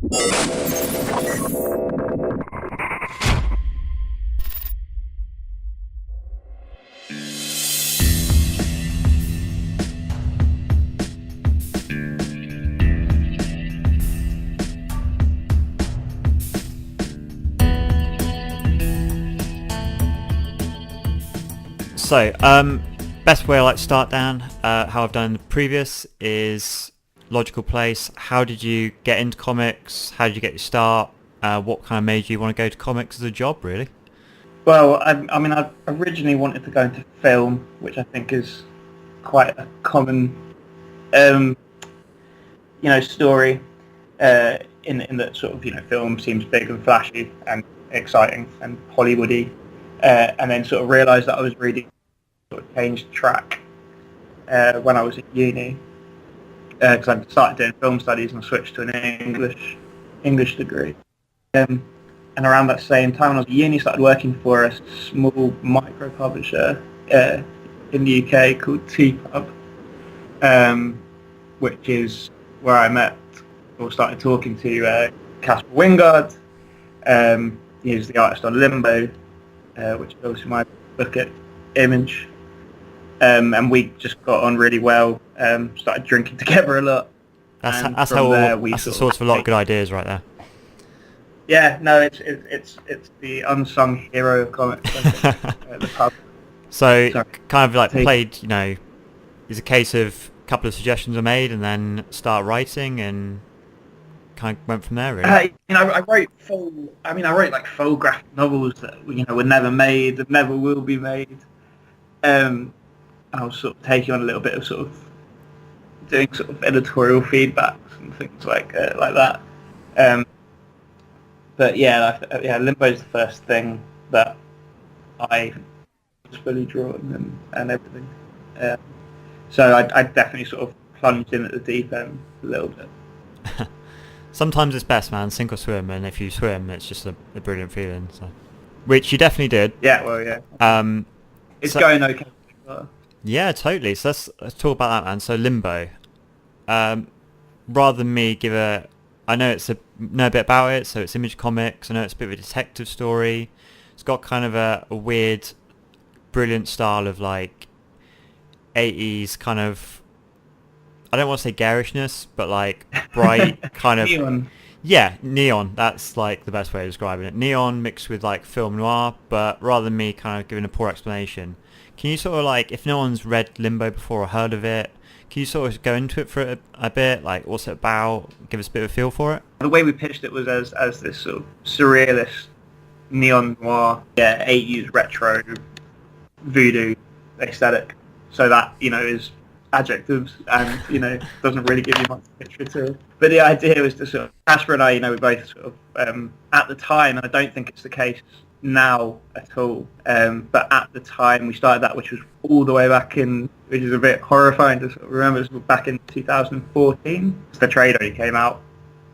So, best way I like to start, Dan, how I've done in the previous, is logical place. How did you get into comics? How did you get your start? What kind of made you want to go to comics as a job, really? Well, I originally wanted to go into film, which I think is quite a common, story. In that sort of, film seems big and flashy and exciting and Hollywoody, and then sort of realised that I was really sort of changed track when I was at uni, because I started doing film studies and switched to an English degree. And around that same time, when I was at uni, started working for a small micro publisher in the UK called T-Pub, which is where I met or started talking to Casper Wingard. He's the artist on Limbo, which is also my book at Image. And we just got on really well, started drinking together a lot. That's the source of a lot of good ideas right there. Yeah, no, it's the unsung hero of comics, I think, the pub. So, Sorry. kind of like played, it's a case of a couple of suggestions are made and then start writing and kind of went from there, really. I wrote like full graphic novels that, were never made and never will be made. And I was sort of taking on a little bit of sort of doing sort of editorial feedbacks and things like that. But Limbo is the first thing that I was fully drawn and everything. So I definitely sort of plunged in at the deep end a little bit. Sometimes it's best, man, sink or swim, and if you swim, it's just a brilliant feeling. So, which you definitely did. Yeah, well, yeah. It's going okay. Yeah, totally. So let's talk about that, man. So Limbo. Rather than me I know know a bit about it, so it's Image Comics. I know it's a bit of a detective story. It's got kind of a weird, brilliant style of like 80s kind of, I don't want to say garishness, but like bright kind of... Neon. Yeah, neon. That's like the best way of describing it. Neon mixed with like film noir, but rather than me kind of giving a poor explanation, can you sort of like, if no one's read Limbo before or heard of it, can you sort of go into it for a bit? Like, what's it about? Give us a bit of a feel for it. The way we pitched it was as this sort of surrealist, neon noir, 80s retro, voodoo aesthetic. So that, is adjectives and, doesn't really give you much picture to it. But the idea was to sort of, Casper and I, we both sort of, at the time, and I don't think it's the case now at all, but at the time we started that, which was all the way back in, which is a bit horrifying to sort of remember, it was back in 2014. The trade only came out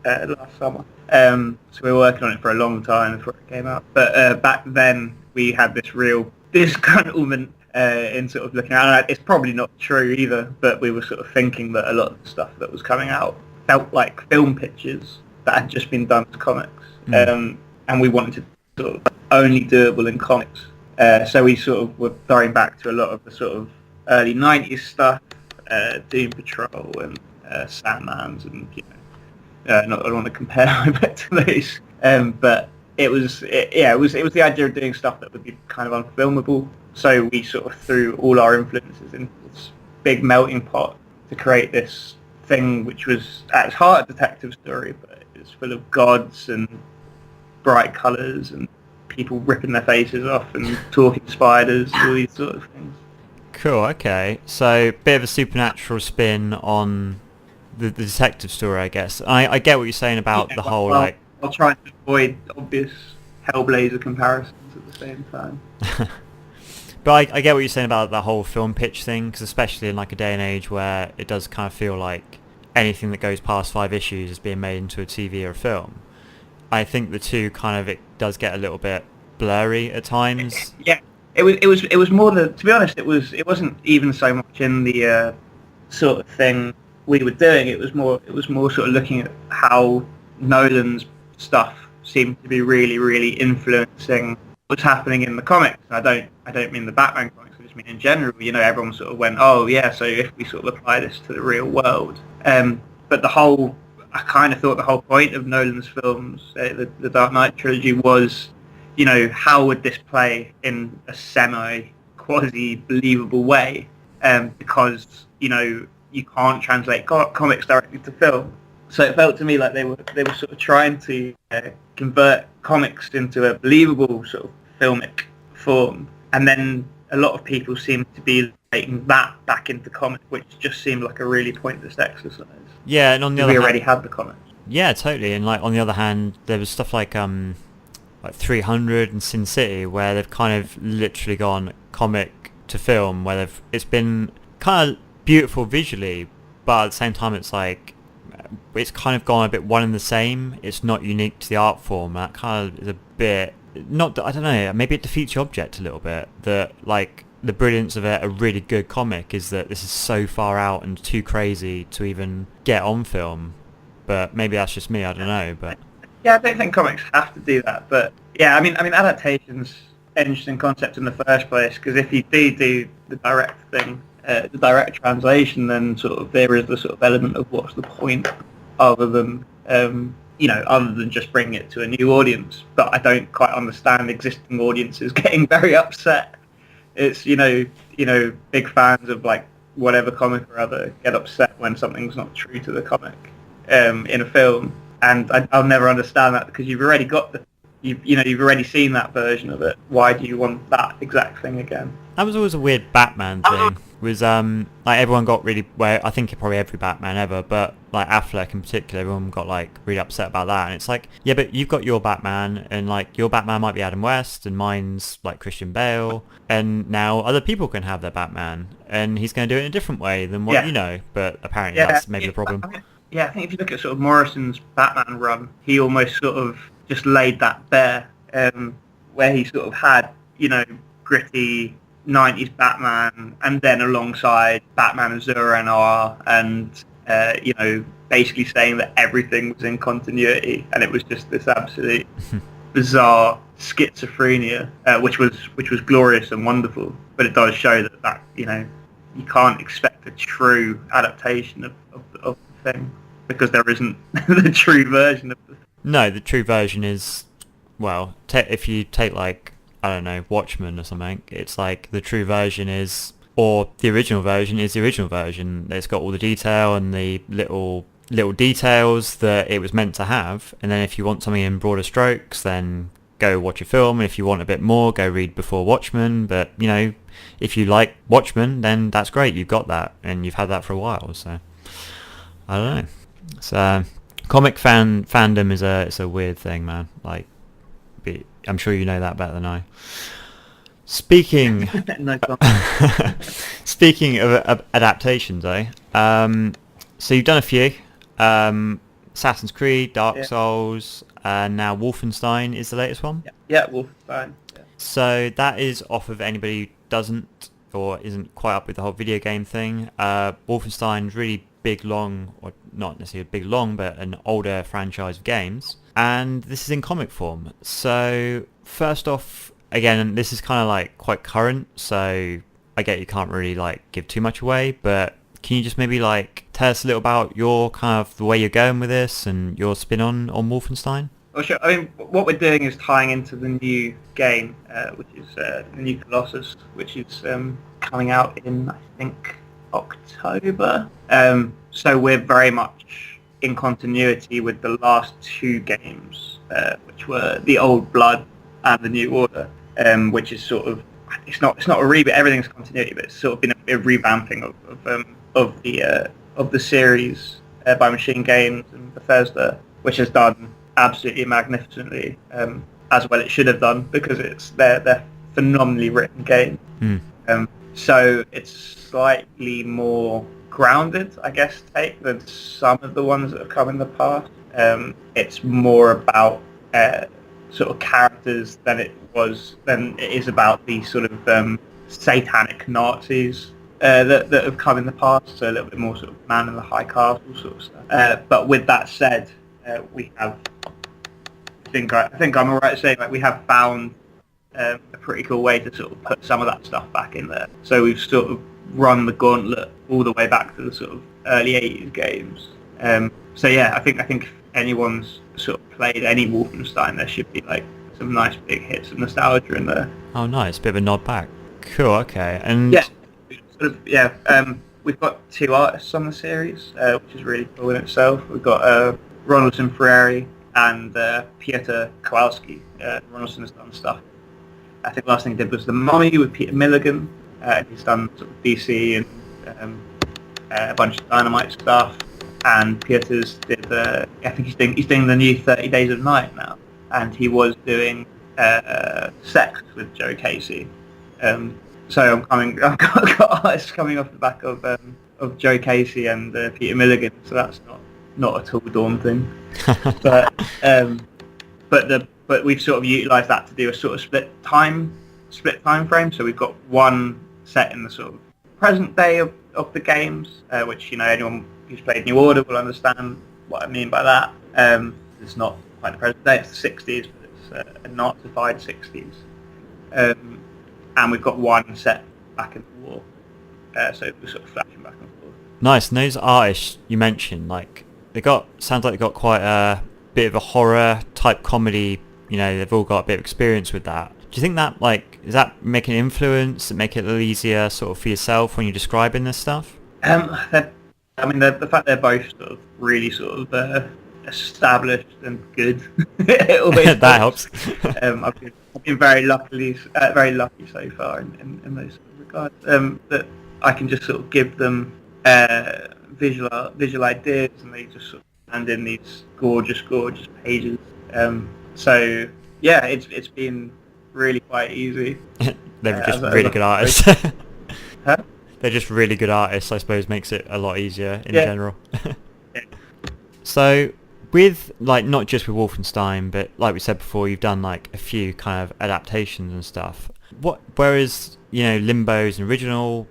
last summer, so we were working on it for a long time before it came out. But back then we had this real disgruntlement in sort of looking at it. It's probably not true either, but we were sort of thinking that a lot of the stuff that was coming out felt like film pictures that had just been done as comics, and we wanted to sort of only doable in comics. So we sort of were throwing back to a lot of the sort of early 90s stuff, Doom Patrol and Sandmans, and I don't want to compare it to those, but it was the idea of doing stuff that would be kind of unfilmable. So we sort of threw all our influences into this big melting pot to create this thing, which was at its heart a detective story, but it was full of gods and bright colours and people ripping their faces off and talking spiders, all these sort of things. Cool, okay. So, bit of a supernatural spin on the detective story, I guess. I get what you're saying about the whole, like... I'll try and avoid obvious Hellblazer comparisons at the same time. But I get what you're saying about the whole film pitch thing, because especially in like a day and age where it does kind of feel like anything that goes past 5 issues is being made into a TV or a film. I think the two kind of, it does get a little bit blurry at times. Yeah, it was more the, to be honest, it wasn't even so much in the sort of thing we were doing. It was more sort of looking at how Nolan's stuff seemed to be really, really influencing what's happening in the comics. I don't mean the Batman comics. I just mean in general. Everyone sort of went, oh yeah, so if we sort of apply this to the real world, but I kind of thought the whole point of Nolan's films, the Dark Knight trilogy, was, how would this play in a quasi-believable way? Because you can't translate comics directly to film. So it felt to me like they were sort of trying to convert comics into a believable sort of filmic form, and then a lot of people seem to be taking that back into comics, which just seemed like a really pointless exercise. Yeah, and on the other hand, we already had the comics. Yeah, totally. And like on the other hand, there was stuff like 300 and Sin City, where they've kind of literally gone comic to film, where it's been kind of beautiful visually, but at the same time it's like it's kind of gone a bit one and the same. It's not unique to the art form. That kind of is a bit not. I don't know. Maybe it defeats the object a little bit. That like the brilliance of a really good comic is that this is so far out and too crazy to even get on film. But maybe that's just me. I don't know. But yeah, I don't think comics have to do that. But yeah, I mean, adaptations an interesting concept in the first place, because if you do the direct thing, the direct translation, then sort of there is the sort of element of what's the point, other than other than just bringing it to a new audience. But I don't quite understand existing audiences getting very upset. It's big fans of like whatever comic or other get upset when something's not true to the comic in a film, and I'll never understand that, because you've already got you've already seen that version of it. Why do you want that exact thing again? That was always a weird Batman thing. Was like everyone got really, well, I think probably every Batman ever, but like Affleck in particular, everyone got like really upset about that. And it's like, yeah, but you've got your Batman, and like your Batman might be Adam West, and mine's like Christian Bale, and now other people can have their Batman, and he's going to do it in a different way than what you know. But apparently that's maybe the problem. I think if you look at sort of Morrison's Batman run, he almost sort of just laid that bare, where he sort of had gritty 90s Batman, and then alongside Batman and Zero Noir, and basically saying that everything was in continuity, and it was just this absolute bizarre schizophrenia, which was glorious and wonderful. But it does show that you can't expect a true adaptation of the thing, because there isn't the true version of the thing. No, the true version is, well, if you take like, I don't know, Watchmen or something, it's like the true version is, or the original version is the original version. It's got all the detail and the little details that it was meant to have. And then if you want something in broader strokes, then go watch a film. And if you want a bit more, go read before Watchmen. But if you like Watchmen, then that's great. You've got that, and you've had that for a while. So I don't know. So comic fandom is a weird thing, man. Like, I'm sure you know that better than I. Speaking speaking of adaptations, so you've done a few. Assassin's Creed, Dark Souls, and now Wolfenstein is the latest one. Yeah, Wolfenstein. Yeah. So that is off of anybody who doesn't or isn't quite up with the whole video game thing. Wolfenstein's really big, long, or not necessarily big, long, but an older franchise of games. And this is in comic form. So first off, again, this is kind of like quite current, so I get you can't really like give too much away, but can you just maybe like tell us a little about your kind of the way you're going with this and your spin on Wolfenstein? Well, sure. I mean, what we're doing is tying into the new game, which is the new Colossus, which is coming out in, I think, October. So we're very much in continuity with the last two games, which were the Old Blood and the New Order, which is sort of, it's not a reboot. Everything's continuity, but it's sort of been a revamping of the series by Machine Games and Bethesda, which has done absolutely magnificently, as well it should have done, because they're phenomenally written games. So it's slightly more grounded, I guess, take than some of the ones that have come in the past. It's more about sort of characters than it is about the sort of satanic Nazis that have come in the past. So a little bit more sort of Man in the High Castle sort of stuff. But with that said, we have. I think I'm alright saying like we have found a pretty cool way to sort of put some of that stuff back in there. So we've sort of run the gauntlet all the way back to the sort of early 80s games. So yeah, I think if anyone's sort of played any Wolfenstein, there should be like some nice big hits of nostalgia in there. Oh, nice. Bit of a nod back. Cool. Okay. And Yeah, sort of, yeah. We've got 2 artists on the series, which is really cool in itself. We've got Ronaldson Ferrari and Peter Kowalski. Ronaldson has done stuff. I think the last thing he did was The Mummy with Peter Milligan. He's done sort of DC and a bunch of Dynamite stuff. And Peter's did, I think he's doing the new 30 Days of Night now. And he was doing Sex with Joe Casey. So I've got artists coming off the back of Joe Casey and Peter Milligan. So that's not at all daunting. But we've sort of utilised that to do a sort of split time frame. So we've got one set in the sort of present day of the games, which anyone who's played New Order will understand what I mean by that. It's not quite the present day; it's the 60s, but it's a Nazified 60s. And we've got one set back in the war, so we're sort of flashing back and forth. nice. And those artists you mentioned, like sounds like they got quite a bit of a horror type comedy. They've all got a bit of experience with that. Do you think that is that making an influence, make it a little easier sort of for yourself when you're describing this stuff? The fact they're both sort of really sort of established and good. That helps. I've been very lucky so far in those sort of regards. That I can just sort of give them visual ideas, and they just sort of stand in these gorgeous pages. So yeah, it's been really quite easy. They're just really good artists. Huh? They're just really good artists, I suppose, makes it a lot easier in general. Yeah. So with not just with Wolfenstein, but like we said before, you've done a few kind of adaptations and stuff. Whereas Limbo is an original,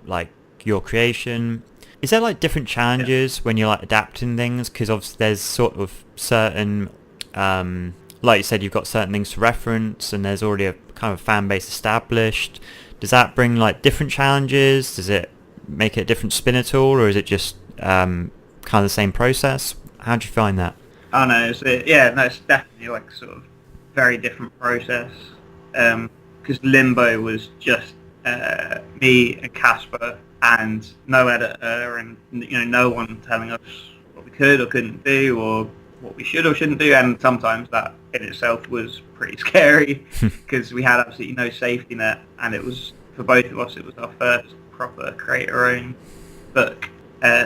your creation. Is there different challenges when you're adapting things? Because obviously there's sort of certain, like you said, you've got certain things to reference, and there's already a kind of fan base established. Does that bring different challenges? Does it make it a different spin at all, or is it just kind of the same process? How do you find that? Oh no, it's definitely sort of very different process. Because Limbo was just me and Casper, and no editor, and no one telling us what we could or couldn't do, or what we should or shouldn't do. And sometimes that in itself was pretty scary because we had absolutely no safety net, and it was, for both of us, it was our first proper create our own book.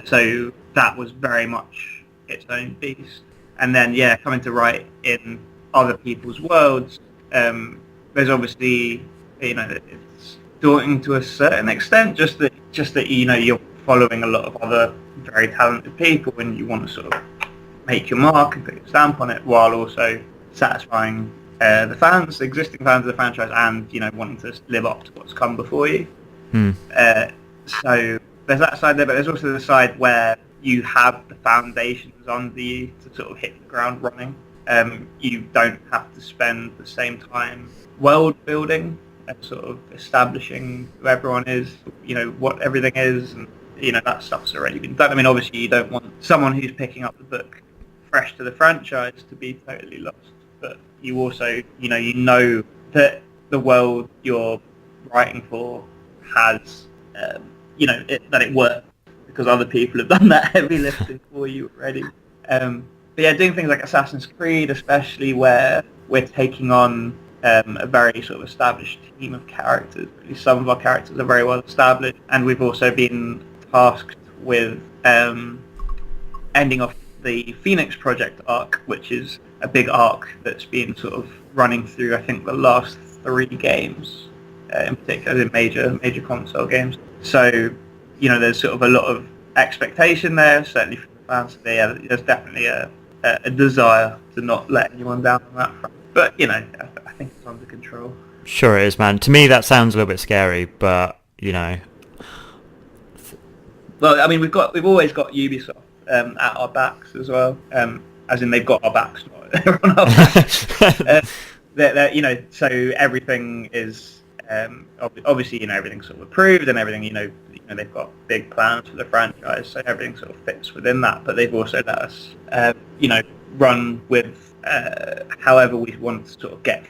So that was very much its own beast. And then coming to write in other people's worlds, there's obviously it's daunting to a certain extent, just that you're following a lot of other very talented people, and you want to sort of make your mark and put your stamp on it, while also satisfying the existing fans of the franchise, and wanting to live up to what's come before you. So there's that side there, but there's also the side where you have the foundations under you to sort of hit the ground running. You don't have to spend the same time world building and sort of establishing who everyone is, what everything is, and that stuff's already been done. I mean, obviously you don't want someone who's picking up the book fresh to the franchise to be totally lost, but you also know that the world you're writing for has that it works, because other people have done that heavy lifting for you already. But yeah, doing things like Assassin's Creed, especially where we're taking on a very sort of established team of characters. Really, some of our characters are very well established, and we've also been tasked with ending off the Phoenix Project arc, which is a big arc that's been sort of running through, I think, the last 3 games, in particular, in major console games. So, there's sort of a lot of expectation there, certainly from the fans. There's definitely a desire to not let anyone down on that front. But, I think it's under control. Sure it is, man. To me, that sounds a little bit scary, but, Well, I mean, we've always got Ubisoft at our backs as well. as in they've got our backs, not they're on our backs. So everything is obviously everything's sort of approved and everything. They've got big plans for the franchise, so everything sort of fits within that. But they've also let us run with however we want to sort of get.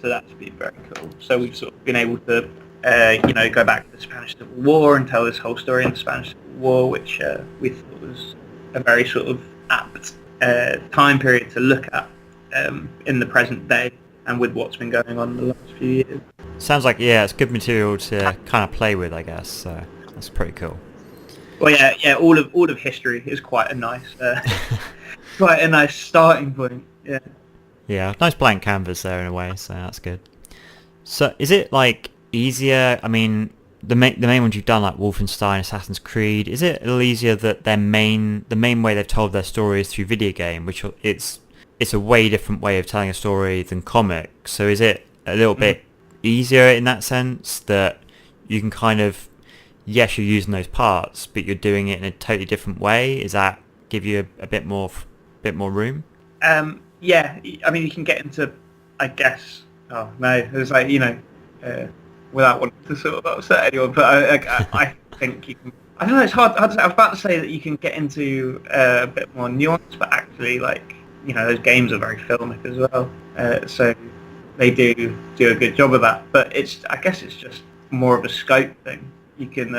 So that's been very cool. So we've sort of been able to go back to the Spanish Civil War and tell this whole story in the Spanish Civil War, which we thought was a very sort of apt time period to look at in the present day and with what's been going on in the last few years. Sounds like, it's good material to kind of play with, I guess. So that's pretty cool. Well, all of history is quite a nice starting point. Yeah. Yeah, nice blank canvas there in a way, so that's good. So is it like easier? I mean, the main ones you've done, like Wolfenstein, Assassin's Creed, is it a little easier that the main way they've told their story is through video game, which it's a way different way of telling a story than comics. So is it a little bit easier in that sense that you can kind of, yes, you're using those parts, but you're doing it in a totally different way? Is that give you a bit more room? Yeah, I mean, you can get into, I guess. Oh no, it's like without wanting to sort of upset anyone, but I think you can. I don't know. It's hard to say. I was about to say that you can get into a bit more nuance, but actually, those games are very filmic as well, so they do a good job of that. But I guess it's just more of a scope thing. You can,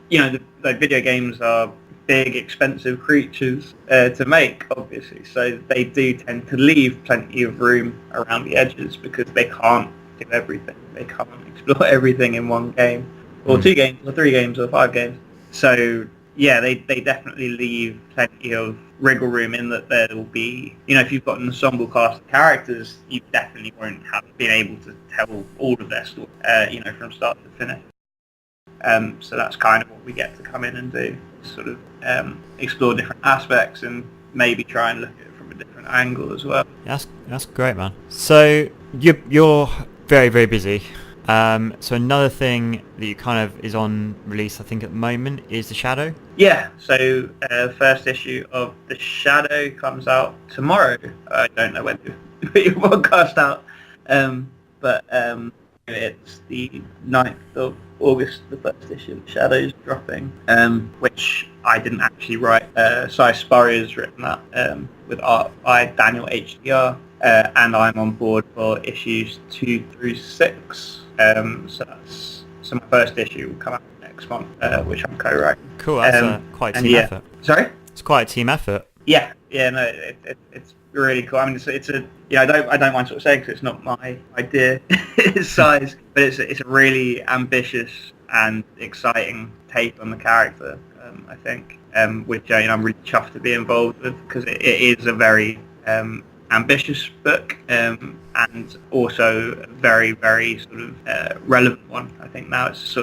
the video games are big, expensive creatures to make, obviously, so they do tend to leave plenty of room around the edges because they can't do everything. They can't explore everything in one game, or 2 games, or 3 games, or 5 games. So yeah, they definitely leave plenty of wriggle room in that there will be, if you've got an ensemble cast of characters, you definitely won't have been able to tell all of their story, from start to finish. So that's kind of what we get to come in and do, sort of explore different aspects and maybe try and look at it from a different angle as well. That's great, man. So you're very, very busy. So another thing that you kind of is on release, I think, at the moment is The Shadow. Yeah, so first issue of The Shadow comes out tomorrow. I don't know when to put your podcast out, but it's the 9th of August, the first issue of The Shadow is dropping, which I didn't actually write. Sai Spurrier's written that with art by Daniel HDR, and I'm on board for issues 2 through 6. So my first issue will come out next month, which I'm co-writing. Cool, that's quite a team effort. Sorry? It's quite a team effort. Yeah, no, it's really cool. I mean, it's a I don't mind sort of saying because it's not my idea, it's size, but it's a really ambitious and exciting take on the character. I think, which I'm really chuffed to be involved with because it is a very ambitious book, and also a very, very sort of relevant one. I think now it's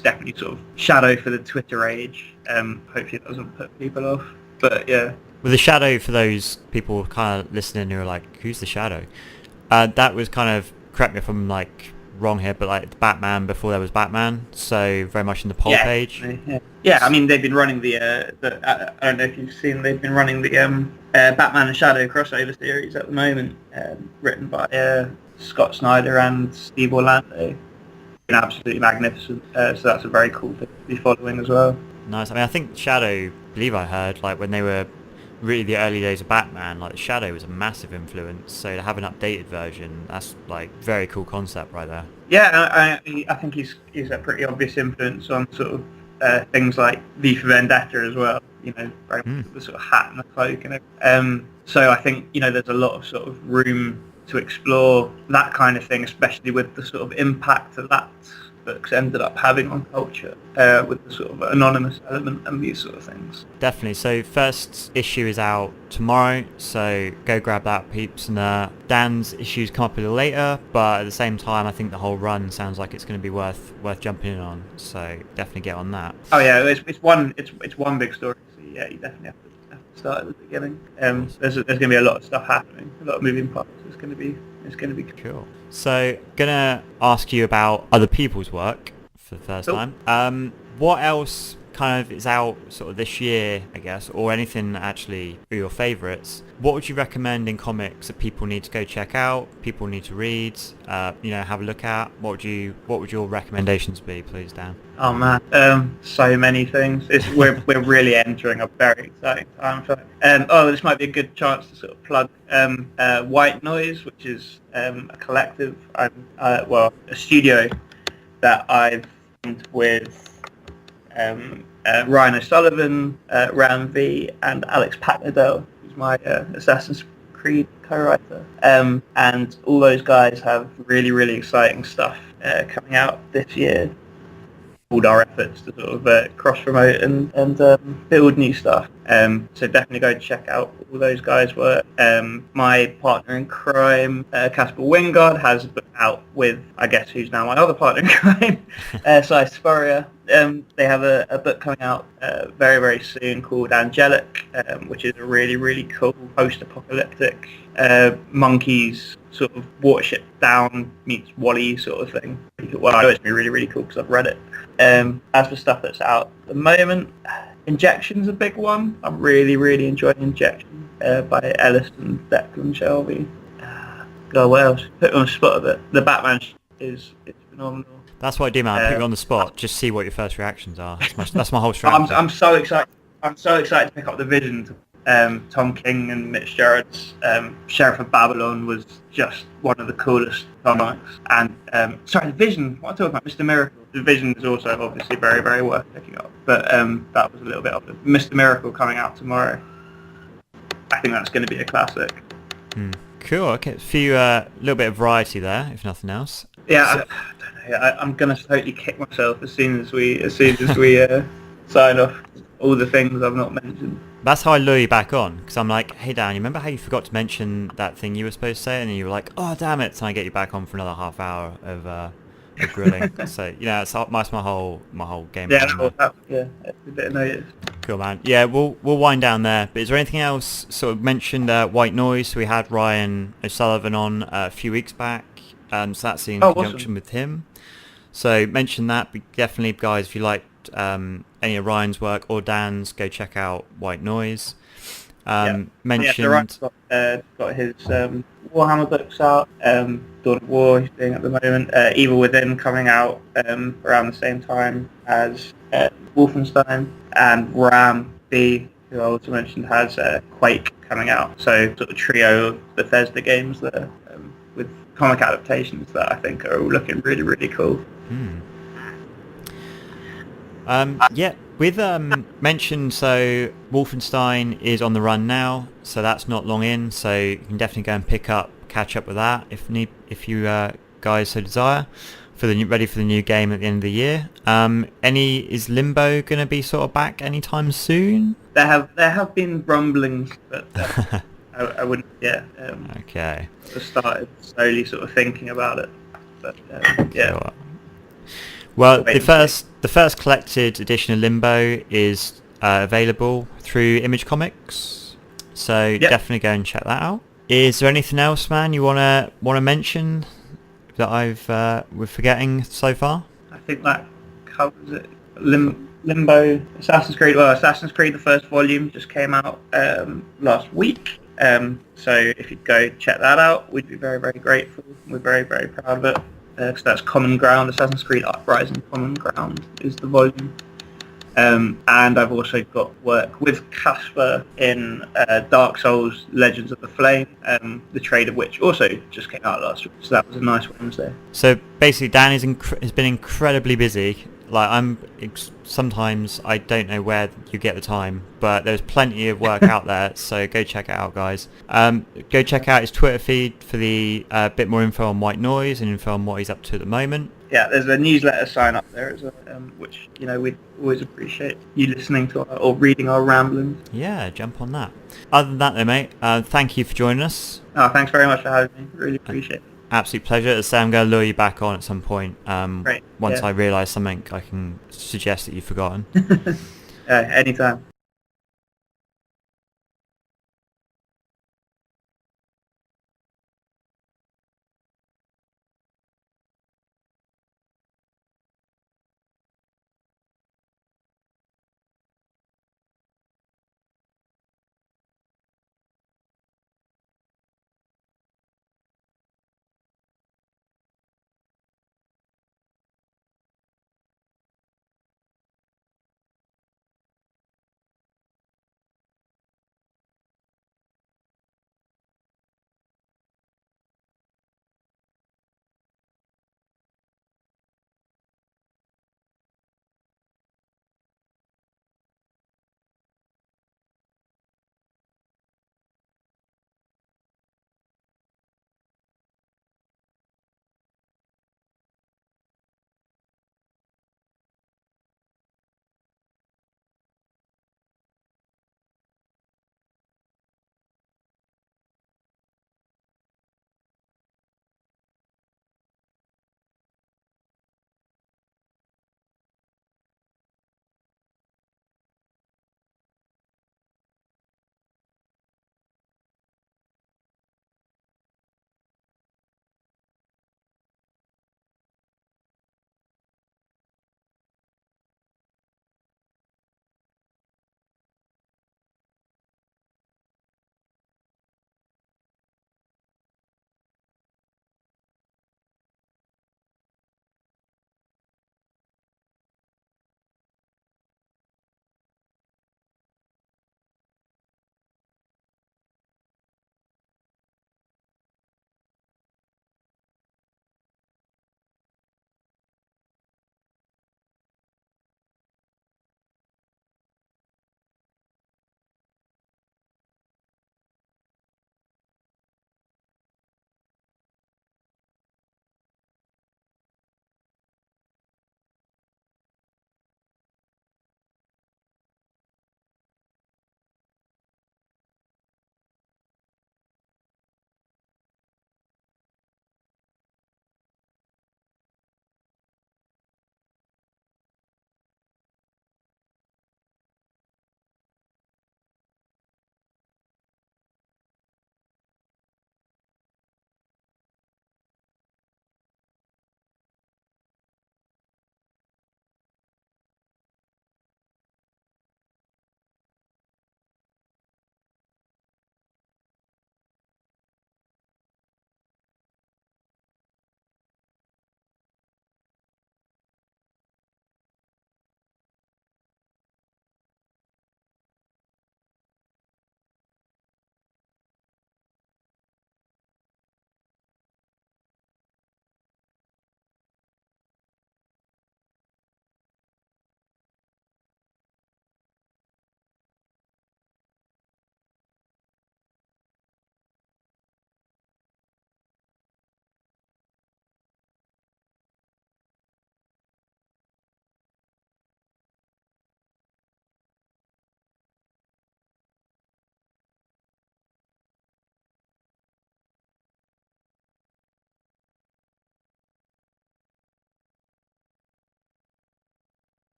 definitely sort of Shadow for the Twitter age. Hopefully it doesn't put people off, but yeah. With The Shadow, for those people kind of listening who are like, who's The Shadow? That was kind of, correct me if I'm wrong here, but like Batman before there was Batman, so very much in the pulp age. Yeah, I mean, they've been running the I don't know if you've seen, they've been running the Batman and Shadow crossover series at the moment, written by Scott Snyder and Steve Orlando. Been absolutely magnificent, so that's a very cool thing to be following as well. Nice. I mean, I think Shadow, I believe I heard, like when they were really the early days of Batman, like Shadow was a massive influence, so to have an updated version, that's like very cool concept right there. Yeah, I think he's a pretty obvious influence on sort of things like V for Vendetta as well, very much the sort of hat and the cloak and everything. So I think, there's a lot of sort of room to explore that kind of thing, especially with the sort of impact that books ended up having on culture, with the sort of anonymous element and these sort of things. Definitely. So first issue is out tomorrow, so go grab that, peeps. And Dan's issues come up a little later, but at the same time, I think the whole run sounds like it's going to be worth jumping in on. So definitely get on that. Oh yeah, it's one big story. So yeah, you definitely have to start at the beginning. There's going to be a lot of stuff happening, a lot of moving parts. It's going to be cool. So, gonna ask you about other people's work for the first time. What else kind of is out sort of this year, I guess, or anything that actually are your favourites, what would you recommend in comics that people need to go check out, people need to read, have a look at? What would your recommendations be, please, Dan? Oh man, so many things. We're really entering a very exciting time for. This might be a good chance to sort of plug White Noise, which is a collective. A studio that I've formed with Ryan O'Sullivan, Ram V, and Alex Packnadell, who's my Assassin's Creed co-writer. And all those guys have really, really exciting stuff coming out this year. All our efforts to sort of cross-promote and build new stuff. So definitely go check out all those guys' work. My partner in crime, Casper Wingard, has a book out with, I guess, who's now my other partner in crime, Sai Spurrier. They have a book coming out very, very soon called Angelic, which is a really, really cool post-apocalyptic monkeys sort of Watership Down meets Wall-E sort of thing. Well, I know it's going to be really, really cool because I've read it. As for stuff that's out at the moment, Injection's a big one. I'm really, really enjoying Injection by Ellis and Declan Shelby. God, what else? Put me on the spot a bit. The Batman is phenomenal. That's what I do, man. I put you on the spot. Just see what your first reactions are. That's my whole strategy. I'm so excited. I'm so excited to pick up the Vision. Tom King and Mitch Gerrard's Sheriff of Babylon was just one of the coolest comics. And the Vision. What am I talking about? Mr. Miracle. The Vision is also obviously very, very worth picking up. But that was a little bit of it. Mr. Miracle coming out tomorrow. I think that's going to be a classic. Cool. Okay, a few little bit of variety there, if nothing else. Yeah, so, I don't know. I'm going to totally kick myself as soon as we sign off all the things I've not mentioned. That's how I lure you back on, because I'm like, hey Dan, you remember how you forgot to mention that thing you were supposed to say, and then you were like, oh damn it, so I get you back on for another half hour of grilling. So that's my whole game. Yeah, it's a bit of notice. Cool, man. Yeah, we'll wind down there. But is there anything else? Sort of mentioned White Noise. So we had Ryan O'Sullivan on a few weeks back, so that's in conjunction with him. So mention that. But definitely, guys, if you liked any of Ryan's work or Dan's, go check out White Noise. Mentioned. Ryan's got his Warhammer books out. Dawn of War he's doing at the moment. Evil Within coming out around the same time as Wolfenstein, and Ram B, who I also mentioned, has Quake coming out. So sort of trio of Bethesda games there with comic adaptations that I think are all looking really, really cool. With mentioned, so Wolfenstein is on the run now, so that's not long in, so you can definitely go and catch up with that if you guys so desire, ready for the new game at the end of the year. Is Limbo going to be sort of back anytime soon? There have been rumblings, but I wouldn't. Okay. I started slowly sort of thinking about it, but yeah. Sure. Well, the first collected edition of Limbo is available through Image Comics, so definitely go and check that out. Is there anything else, man, you wanna mention that we're forgetting so far? I think that covers it. Limbo, Assassin's Creed. Well, Assassin's Creed, the first volume, just came out last week. So if you'd go check that out, we'd be very, very grateful. We're very, very proud of it. Because that's Common Ground, Assassin's Creed Uprising Common Ground is the volume. And I've also got work with Casper in Dark Souls Legends of the Flame, the trade of which also just came out last week, so that was a nice Wednesday. So basically Dan has been incredibly busy. Like sometimes I don't know where you get the time, but there's plenty of work out there, so go check it out, guys. Go check out his Twitter feed for the bit more info on White Noise and info on what he's up to at the moment. Yeah, there's a newsletter sign up there as well, which we'd always appreciate you listening to or reading our ramblings. Yeah, jump on that. Other than that though, mate, thank you for joining us. Thanks very much for having me, really appreciate it. Absolute pleasure. As I say, I'm going to lure you back on at some point. Once I realise something I can suggest that you've forgotten. Anytime.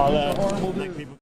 I'll let people